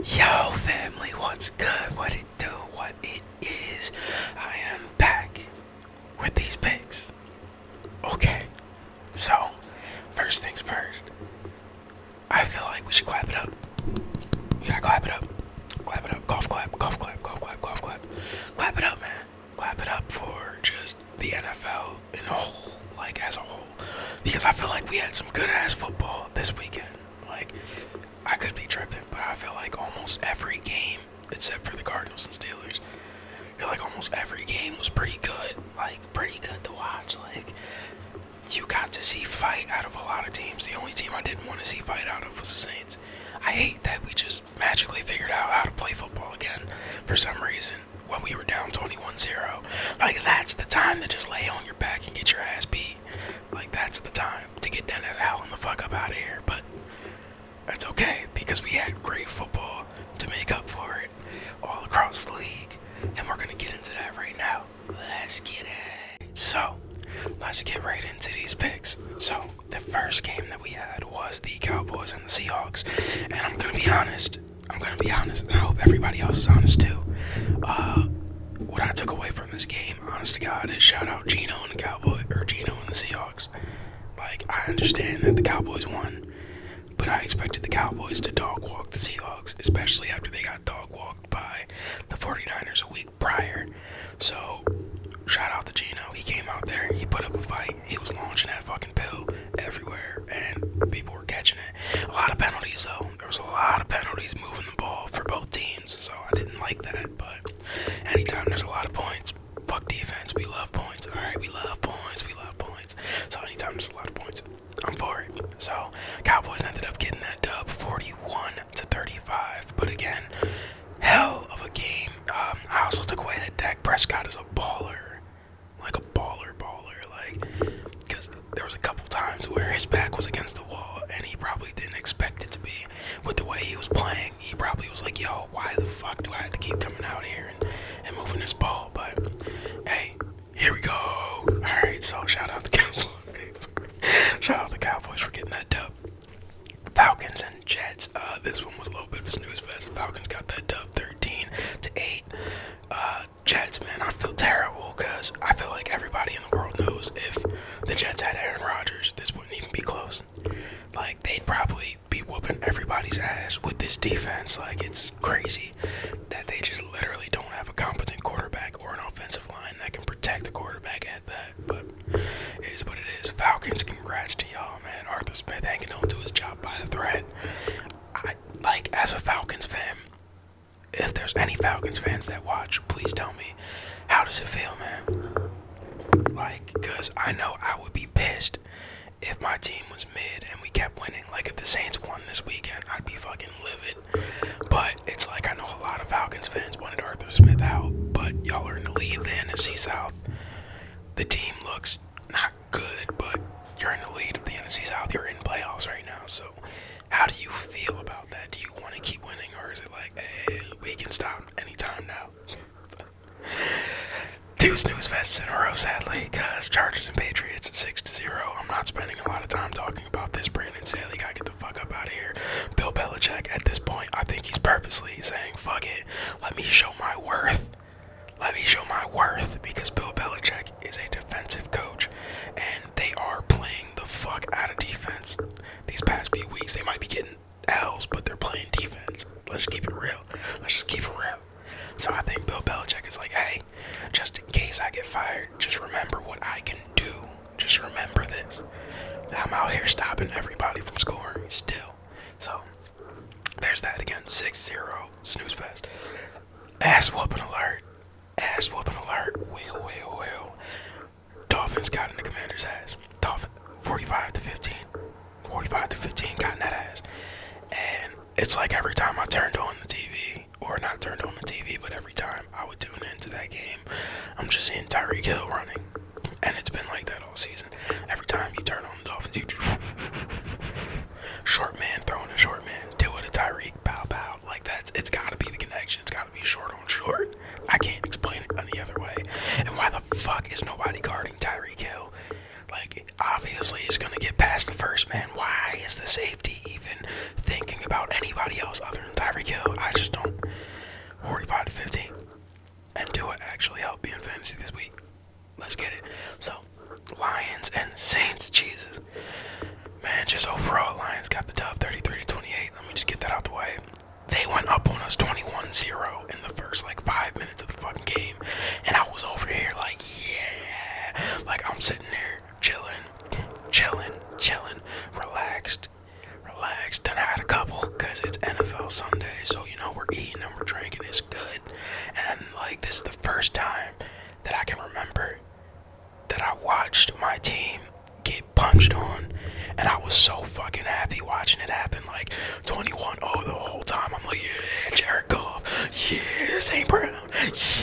Yo, family, what's good? What it do? What it is? I am back with these picks. Okay, so first things first. I feel like we should clap it up. We gotta clap it up. Clap it up. Golf clap. Golf clap. Golf clap. Golf clap. Clap it up, man. Clap it up for just the NFL in a whole, like as a whole, because I feel like we had some good ass football this weekend. Like, I could be tripping, but I feel like almost every game, except for the Cardinals and Steelers, I feel like almost every game was pretty good. Like, pretty good to watch. Like, you got to see fight out of a lot of teams. The only team I didn't want to see fight out of was the Saints. I hate that we just magically figured out how to play football again for some reason when we were down 21-0. Like, that's the time to just lay on your back and get your ass beat. Like, that's the time to get Dennis Allen the fuck up out of here. But that's okay, because we had great football to make up for it all across the league. And we're going to get into that right now. Let's get it. So, let's get right into these picks. So, the first game that we had was the Cowboys and the Seahawks. And I'm going to be honest. And I hope everybody else is honest too. What I took away from this game, honest to God, is shout out Gino and the Cowboys, or Gino and the Seahawks. Like, I understand that the Cowboys won, but I expected the Cowboys to dog walk the Seahawks, especially after they got dog walked by the 49ers a week prior. So, shout out to Gino. He came out there, he put up a fight, he was launching that fucking pill everywhere, and people were catching it. A lot of penalties, though. There was a lot of penalties moving the ball for both teams, so I didn't like that. But anytime there's a lot of points, fuck defense, we love points. Alright, we love points, we love points. So anytime there's a lot of points, I'm for it. So Cowboys ended up getting that dub 41-35. But again, hell of a game. I also took away that Dak Prescott is a baller. Like a baller. Like, because there was a couple times where his back was against the wall and he probably didn't expect it to be. With the way he was playing, he probably was like, yo, why the fuck do I have to keep coming out here and moving this ball? But hey, here we go. Alright, so shout out the Cowboys. Shout out the Cowboys for getting that dub. Falcons and Jets. This one was a little bit of a snooze fest. Falcons got that dub 13-8. Jets, man, I feel terrible because I feel like everybody in the world knows if the Jets had Aaron Rodgers, this wouldn't even be close. Like, they'd probably be whooping everybody's ass with this defense. Like, it's crazy that they just literally don't have a competent quarterback or an offensive line that can protect the quarterback at that. But it is what it is. Falcons, congrats to y'all, man. Arthur Smith hanging on to his job by the thread. Like, as a Falcons fan, if there's any Falcons fans that watch, please tell me, how does it feel, man? Like, because I know I would be pissed if my team was mid and we kept winning. Like, if the Saints won this weekend, I'd be fucking livid. But it's like, I know a lot of Falcons fans wanted Arthur Smith out, but y'all are in the lead of the NFC South. The team looks not good, but you're in the lead of the NFC South. You're in playoffs right now, so how do you feel about that? Do you want to keep winning, or is it like, hey, we can stop anytime now? Two snooze fests in a row, sadly, because Chargers and Patriots 6-0. I'm not spending a lot of time talking about this. Brandon Staley gotta get the fuck up out of here. Bill Belichick, at this point, I think he's purposely saying, fuck it, let me show my worth. Let me show my worth, because Bill Belichick is a defensive coach, and they are playing the fuck out of defense. These past few weeks, they might be getting L's, but they're playing defense. Let's keep it real. Let's just keep it real. So I think Bill Belichick is like, hey, just in case I get fired, just remember what I can do. Just remember this. I'm out here stopping everybody from scoring still. So there's that again. 6-0 snooze fest. Ass whooping alert. Ass whooping alert. Will. Dolphins got in the Commander's ass. Dolphins 45-15. 45-15 got in that ass. And it's like every time I turned on the TV, or not turned on the TV, but every time I would tune into that game, I'm just seeing Tyreek Hill running. And it's been like that all season. Every time you turn on the Dolphins, you just short man throwing a short man, do it to Tyreek, bow. Like, it's gotta be the connection. It's gotta be short on short. I can't explain it any other way. And why the fuck is nobody guarding Tyreek Hill? Like, obviously he's gonna get past the first man. Why is the safety even thinking about anybody else other than Tyreek Hill? I went up on us 21-0 in the first like 5 minutes of the fucking game. And I was over here like, yeah. Like I'm sitting there chilling, relaxed. Then I had a couple because it's NFL Sunday. So, you know, we're eating and we're drinking. It's good. And like this is the first time that I can remember that I watched my team get punched on, and I was so fucking happy watching it happen. Like 21-0 the whole time. I'm like, yeah, Jared Goff, yeah, St. Brown,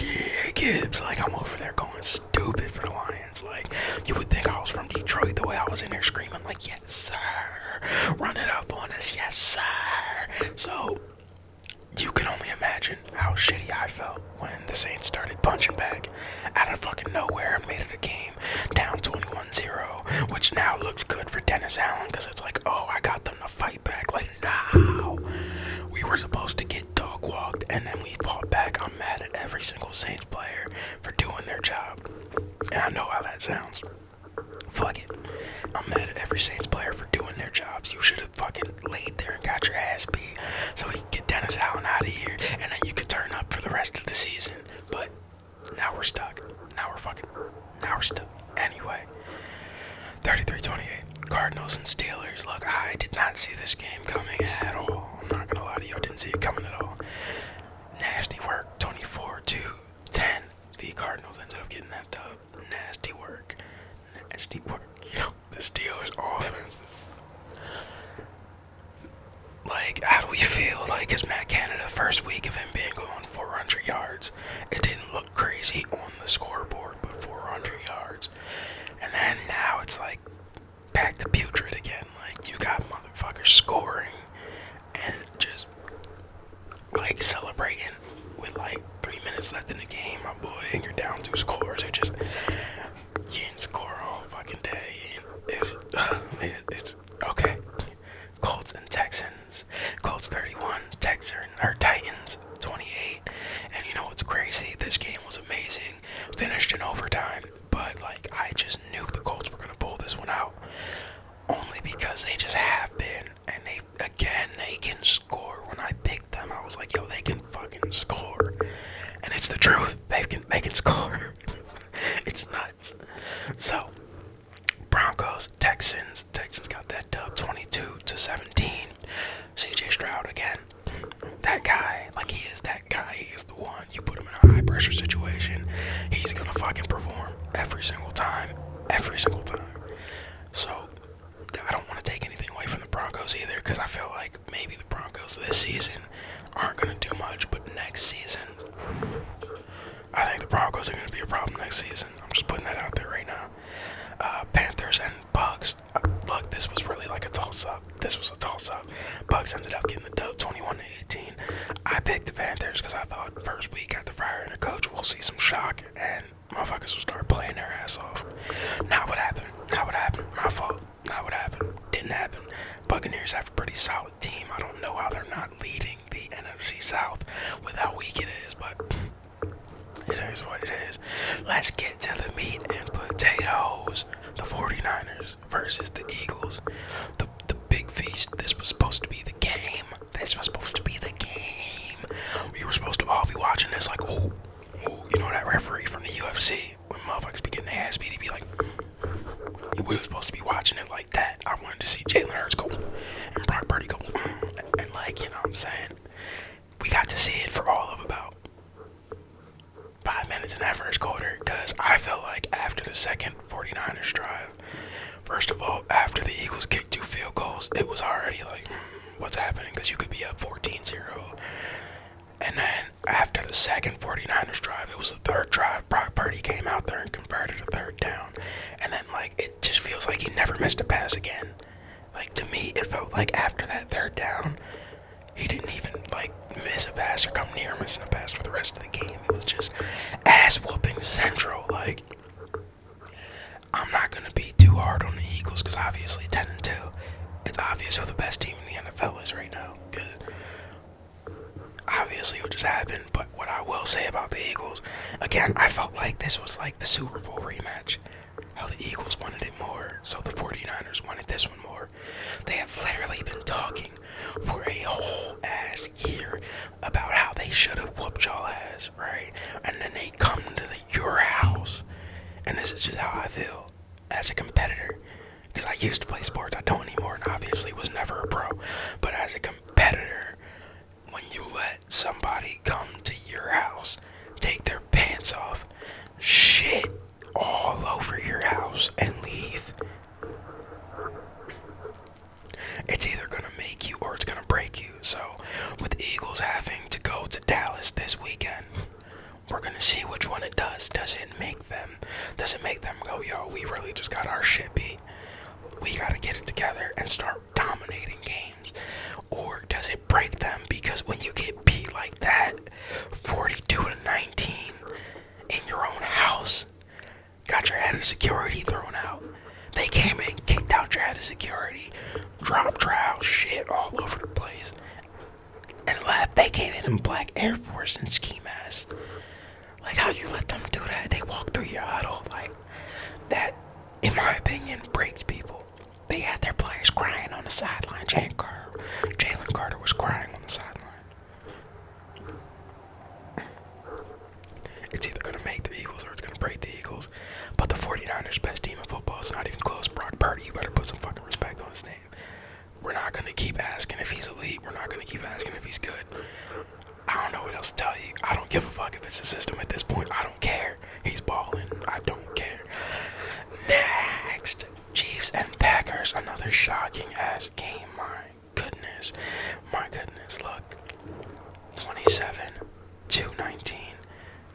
yeah, Gibbs. Like I'm over there going stupid for the Lions. Like you would think I was from Detroit the way I was in there screaming like, yes sir, run it up on us, yes sir. So you can only imagine how shitty I felt when the Saints started punching back out of fucking nowhere and made it a game down 21-0, which now looks good for Dennis Allen because it's like, oh, I got them to fight back. Like, no. We were supposed to get dog walked and then we fought back. I'm mad at every single Saints player for doing their job. And I know how that sounds. Fuck it. I'm mad at every Saints player for doing their jobs. You should have fucking laid there and got your ass beat so we could get Dennis Allen out of here and then you could turn up for the rest of the season. But now we're stuck. Now we're stuck. Anyway, 33-28. Cardinals and Steelers. Look, I did not see this game coming at all. I'm not gonna lie to you, I didn't see it coming at all. Nasty work, 24-10. The Cardinals ended up getting that dub. Nasty work. Yo, the Steelers offense. Like, how do we feel? Like, is Matt Canada, first week of him being going 400 yards, it didn't look crazy on the scoreboard, but 400 yards. And then now it's like back to putrid again. Like, you got motherfuckers scoring and just like celebrating with like 3 minutes left in the game, my boy, and you're down 2 scores. It just, you didn't score all fucking day. It's okay. Colts and Texans. Colts 31, Titans 28. And you know what's crazy? This game was amazing. Finished in overtime, but like I just knew the Colts were gonna pull this one out. Only because they just have been, and they can score. When I picked them, I was like, yo, they can fucking score. And it's the truth. They can score. It's nuts. So Broncos, Texans got that dub 22-17. CJ Stroud again. That guy, like he is that guy. He is the one. You put him in a high pressure situation, he's gonna fucking perform every single time. So I don't want to take anything away from the Broncos either, because I feel like maybe the Broncos this season aren't gonna do much, but next season, I think the Broncos are gonna be a problem next season. I'm just putting that out there right now. Panthers and Bucks. Look, this was really like a toss-up. Bucks ended up getting the dub 21-18. I picked the Panthers because I thought first week after firing a coach, we'll see some shock and motherfuckers will start playing their ass off. Not what happened. My fault. Not what happened. Didn't happen. Buccaneers have a pretty solid team. I don't know how they're not leading the NFC South with how weak it is, but it is what it is. Let's get to the meat and potatoes. The 49ers versus the Eagles. The big feast. This was supposed to be the game. We were supposed to all be watching this like, oh, you know that referee from the UFC? When motherfuckers be getting their ass beat, he'd be like, we were supposed to be watching it like that. I wanted to see Jalen Hurts go and Brock Purdy go. And like, you know what I'm saying? We got to see it for all of about 5 minutes in that first quarter, because I felt like after the second 49ers drive, first of all, after the Eagles kicked 2 field goals, it was already like, what's happening? Because you could be up 14-0. And then after the second 49ers drive, it was the third drive. Brock Purdy came out there and converted a third down. And then, like, it just feels like he never missed a pass again. Like, to me, it felt like after that third down, he didn't even, like, miss a pass or come near missing a pass for the rest of the game. It was just ass-whooping central. Like, I'm not going to be too hard on the Eagles because obviously 10-2. It's obvious who the best team in the NFL is right now, because obviously what just happened. But what I will say about the Eagles, again, I felt like this was like the Super Bowl rematch. How the Eagles wanted it more, so the 49ers wanted this one more. They have literally been talking for a whole ass year should have whooped y'all ass, right? And then they come to your house, and this is just how I feel as a competitor. Because I used to play sports, I don't anymore, and obviously was never a pro. But as a competitor, when you let somebody come to your house, take their pants off, shit all over your house, and leave, it's either gonna make you or it's gonna break you. So, with the Eagles having to go to Dallas this weekend, we're gonna see which one it does. Does it make them go, yo, we really just got our shit beat? We gotta get it together and start dominating games. Or does it break them? Because when you get beat like that, 42-19 in your own house, got your head of security thrown out. They came in, kicked out your head of security, dropped trial shit all over the place, and left. They came in black Air Force and ski masks. Like, how you let them do that? They walked through your huddle. Like, that, in my opinion, breaks people. They had their players crying on the sideline. Jalen Carter was crying on the sideline. It's either going to make the Eagles or it's going to break the Eagles. But the 49ers' best team in football is not even close. Brock Purdy, you better put some fucking respect on his name. We're not going to keep asking if he's elite. We're not going to keep asking if he's good. I don't know what else to tell you. I don't give a fuck if it's a system at this point. I don't care. He's balling. I don't care. Next, Chiefs and Packers. Another shocking ass game. My goodness. Look, 27-19.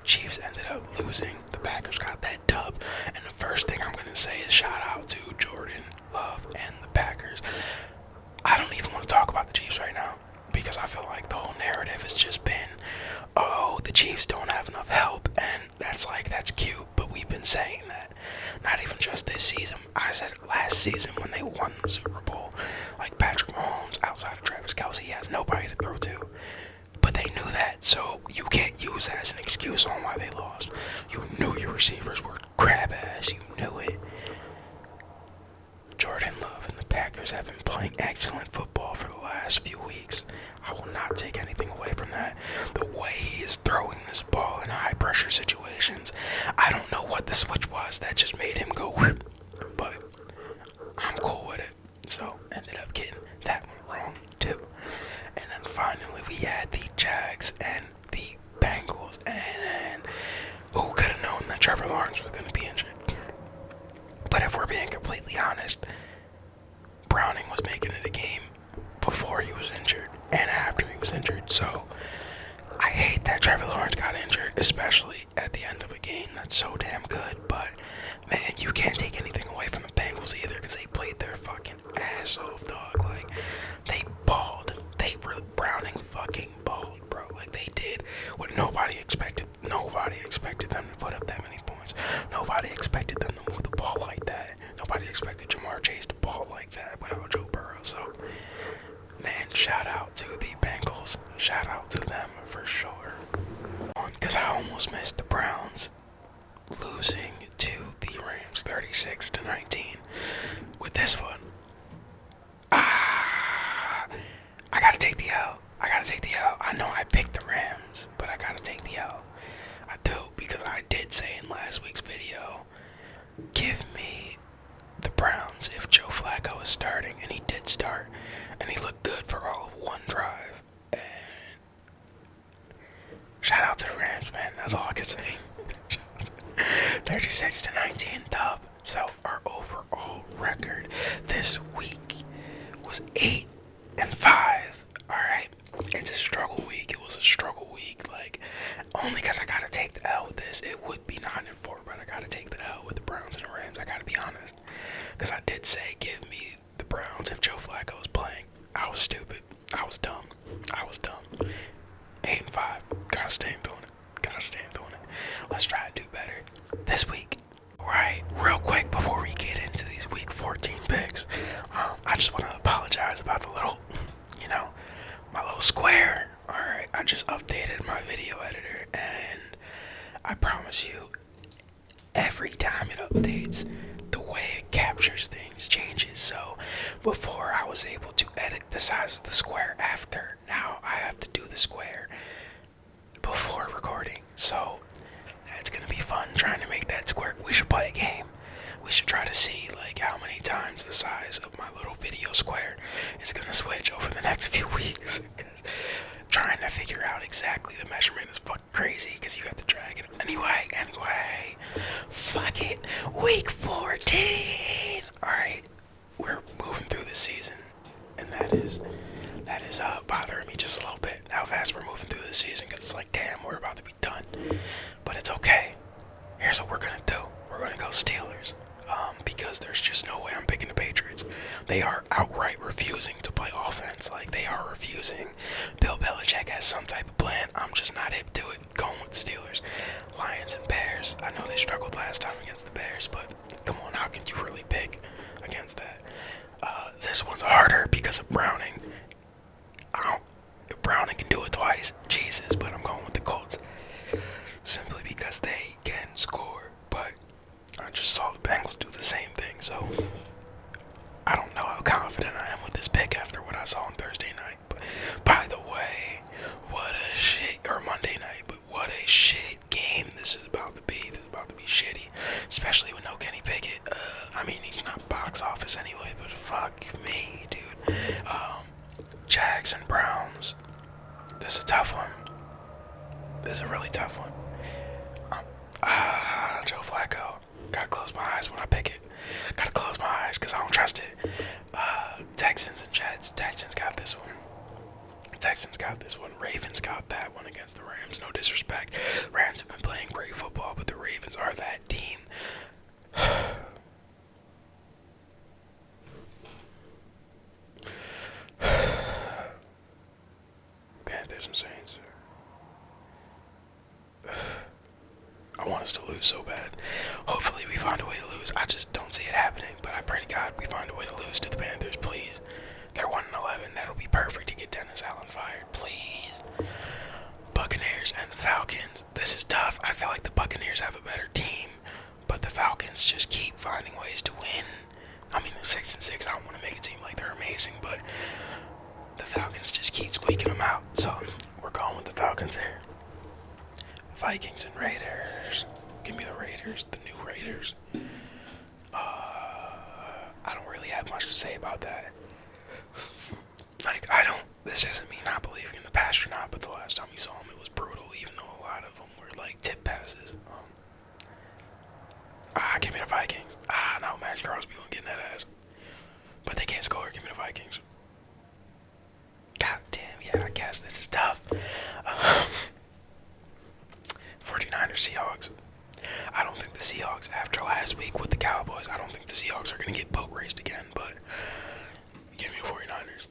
Chiefs ended up losing. The Packers got that dub. And the first thing I'm gonna say is shout out to Jordan Love and the Packers. I don't even want to talk about the Chiefs right now, because I feel like the whole narrative has just been, oh, the Chiefs don't have enough help, and that's cute, but we've been saying that, not even just this season. I said it last season when they won the Super Bowl. Like, Patrick Mahomes, outside of Travis Kelce, he has nobody to throw to, but they knew that, so you can't use that as an excuse on why they lost. You knew your receivers were crab ass, you knew it. Jordan Love and the Packers have been playing excellent football for the last few weeks. I will not take anything away from that. The way he is throwing this ball in high pressure situations, I don't know what the switch was that just made him go whoop, but I'm cool with it. So, ended up getting that one wrong too. And then finally we had the Jags and the Bengals, and who could have known that Trevor Lawrence was going to be injured? But if we're being completely honest, Browning was making it a game before he was injured and after he was injured. So I hate that Trevor Lawrence got injured, especially at the end of a game that's so damn good. But man, you can't take anything away from the Bengals either, because they played their fucking ass off, dog. Like, they balled. Browning fucking balled, bro. Like, they did what nobody expected. Nobody expected them to put up that many points. Nobody expected them to move the ball like that. Nobody expected Jamar Chase to ball like that without Joe Burrow. So, man, shout out to the Bengals. Shout out to them for sure. Because I almost missed the Browns losing to the Rams 36-19. With this one, I gotta take the L. I know I picked the Rams, but I gotta take the L. I do, because I did say in last week's video, give me the Browns if Joe Flacco is starting, and he did start, and he looked good for all of one drive. And shout out to the Rams, man. That's all I can say. 36-19 dub. So our overall record this week was 8-5. Alright, it's a struggle week. It was a struggle week. Like, only because I gotta take the L with this. It would be 9-4, but I gotta take the L with the Browns and the Rams. I gotta be honest, because I did say give me the Browns if Joe Flacco was playing. I was stupid. I was dumb. 8-5. Gotta stand doing it. Let's try to do better this week. Alright, real quick before we get into these week 14 picks, I just want to apologize about the little, my little square. Alright, I just updated my video editor, and I promise you, every time it updates, the way it captures things changes. So before I was able to edit the size of the square after, now I have to do the square make that square. We should play a game. We should try to see like how many times the size of my little video square is gonna switch over the next few weeks. Because trying to figure out exactly the measurement is fucking crazy. Because you have to drag it. Anyway, fuck it. Week 14. All right, we're moving through this season, and that is bothering me just a little bit. How fast we're moving through this season, because it's like, damn, we're about to be done. But it's okay. Here's what we're gonna do. We're gonna go Steelers. Because there's just no way I'm picking the Patriots. They are outright refusing to play offense. Like, they are refusing. Bill Belichick has some type of plan. I'm just not hip to it. Going with the Steelers. Lions and Bears. I know they struggled last time against the Bears, but come on, how can you really pick against that? This one's harder because of Browning. Browning can do it twice. Jesus, but I'm going with the Colts. Simply because they can score. But I just saw the Bengals do the same thing, so I don't know how confident I am with this pick after what I saw on Thursday night. But by the way, what a shit, or Monday night, but what a shit game this is about to be. This is about to be shitty, especially with no Kenny Pickett. I mean, he's not box office anyway, but fuck me, dude. Jags and Browns. This is a tough one. This is a really tough one. Joe Flacco. Gotta close my eyes when I pick it. Gotta close my eyes because I don't trust it. Texans and Jets. Texans got this one. Texans got this one. Ravens got that one against the Rams. No disrespect. Rams have been playing great football, but the Ravens are that team. Panthers and Saints. I want us to lose so bad. Hopefully we find a way to lose. I just don't see it happening, but I pray to God we find a way to lose to the Panthers, please. They're 1-11. That'll be perfect to get Dennis Allen fired, please. Buccaneers and Falcons. This is tough. I feel like the Buccaneers have a better team, but the Falcons just keep finding ways to win. I mean, they're 6-6. I don't want to make it seem like they're amazing, but the Falcons just keep squeaking them out. So we're going with the Falcons here. Vikings and Raiders. Give me the Raiders, the new Raiders. I don't really have much to say about that. Like, this isn't me not believing in the pastronaut, but the last time we saw him, it was brutal, even though a lot of them were like tip passes. Give me the Vikings. No, Max Crosby won't get in that ass. But they can't score. Give me the Vikings. God damn, yeah, I guess this is tough. 49ers Seahawks. I don't think the Seahawks, after last week with the Cowboys, I don't think the Seahawks are going to get boat raced again, but give me 49ers.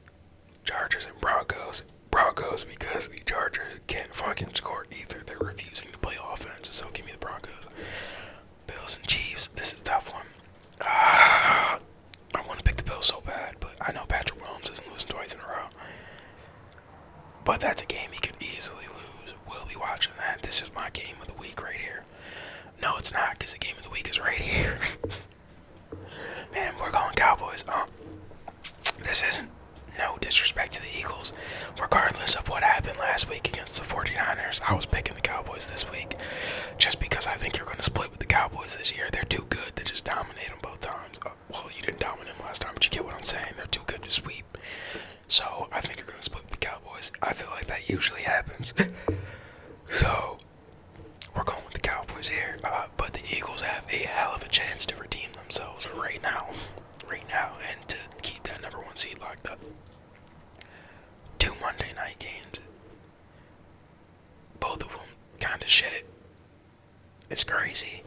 Chargers and Broncos. Broncos, because the Chargers can't fucking score either. They're refusing to play offense, so give me the Broncos. Bills and Chiefs. This is a tough one. I want to pick the Bills so bad, but I know Patrick Mahomes isn't losing twice in a row. But that's a game he could easily lose. We'll be watching that. This is my game of the week right here. No, it's not, because the game of the week is right here. Man, we're going Cowboys. This isn't no disrespect to the Eagles. Regardless of what happened last week against the 49ers, I was picking the Cowboys this week. Just because I think you're going to split with the Cowboys this year. They're too good to just dominate them both times. Well, you didn't dominate them last time, but you get what I'm saying. They're too good to sweep. So, I think you're going to split with the Cowboys. I feel like that usually happens. So, we're going with the Cowboys here. But the Eagles have a hell of a chance to redeem themselves right now. And to keep that number one seed locked up. 2 Monday night games. Both of them kind of shit. It's crazy.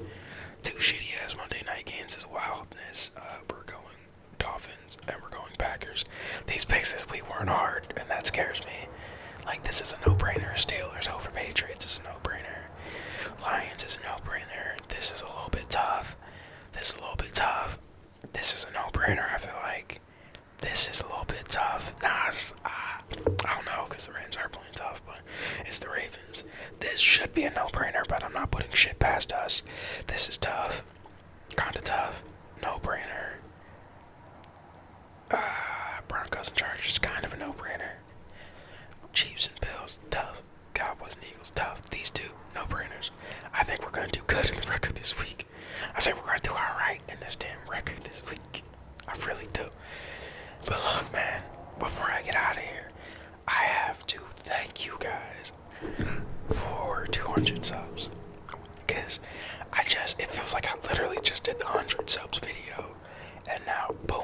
2 shitty ass Monday night games is wildness. We're going Dolphins and we're going Packers. These picks this week weren't hard, and that scares me. Like, this is a no-brainer. Steelers over Patriots is a no-brainer. Lions is a no-brainer. This is a little bit tough. This is a no-brainer, I feel like. This is a little bit tough. I don't know, because the Rams are playing tough, but it's the Ravens. This should be a no-brainer, but I'm not putting shit past us. This is tough. Kinda tough. No-brainer. Broncos and Chargers, kind of a no-brainer. Chiefs and Bills, tough. Cowboys and Eagles, tough. These two, no-brainers. I think we're going to do good in the record this week. for 200 subs. Because it feels like I literally just did the 100 subs video. And now, boom,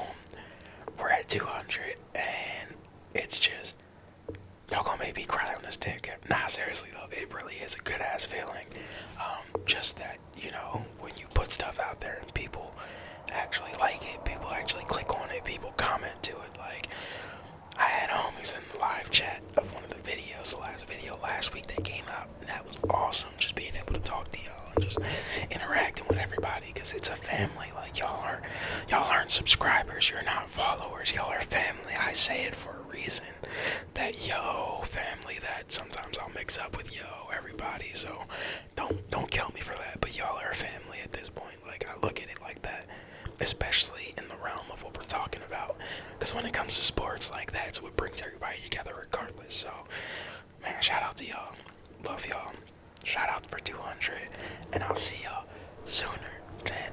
we're at 200. And it's just, y'all gonna make me cry on this dick. Nah, seriously though, it really is a good ass feeling. Just that, you know, when you put stuff out there and people actually like it, people actually click on it, people comment to it. Like, I had homies in the live chat of one of the videos, the last video last week that came out, and that was awesome. Just being able to talk to y'all and just interacting with everybody, because it's a family. Like, y'all aren't subscribers, you're not followers, y'all are family. I say it for a reason. That yo family that sometimes I'll mix up with yo everybody. So don't kill me for that. But y'all are a family at this point. Like, I look at it like that, especially in the realm of what we're talking about. Because when it comes to sports, like, that's what brings everybody together regardless. So, man, shout out to y'all. Love y'all. Shout out for 200. And I'll see y'all sooner than